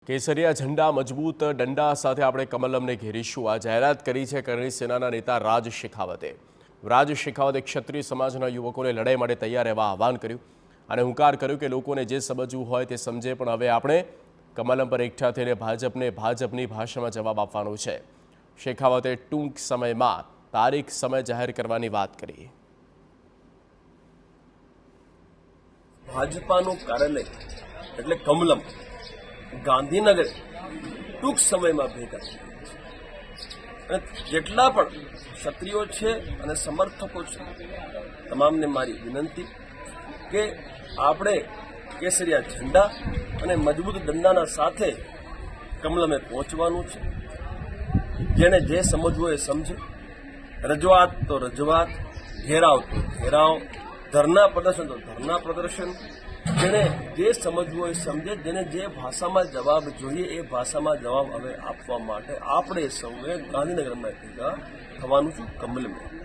કેસરિયા ઝંડા મજબૂત દંડા સાથે આપણે કમલમને ઘેરીશું આ જાહેરાત કરી છે કરણી સેનાના નેતા રાજ શેખાવતે ક્ષત્રિય સમાજના યુવકોને લડાઈ માટે તૈયાર રહેવા આહવાન કર્યું અને હુંકાર કર્યો કે લોકોને જે સમજવું હોય તે સમજે, પણ હવે આપણે કમલમ પર એકઠા થઈને ભાજપની ભાષામાં જવાબ આપવાનો છે। શેખાવતે ટૂંક સમયમાં તારીખ સમય જાહેર કરવાની વાત કરી। ભાજપાનું કાર્યાલય એટલે કમલમ ગાંધીનગર ટૂંક સમયમાં ભેગા છે અને જેટલા પણ ક્ષત્રિયો છે અને સમર્થકો છે તમામને મારી વિનંતી કે આપણે કેસરિયા ઝંડા અને મજબૂત દંડાના સાથે કમલમે પહોંચવાનું છે। જેને જે સમજવું એ સમજે, રજૂઆત તો રજૂઆત, ઘેરાવ તો ઘેરાવ, ધરના પ્રદર્શન તો ધરના પ્રદર્શન, જેને જે સમજવું હોય સમજે, જેને જે ભાષામાં જવાબ જોઈએ એ ભાષામાં જવાબ હવે આપવા માટે આપણે સૌએ ગાંધીનગરમાં ભેગા થવાનું છું કમલમે।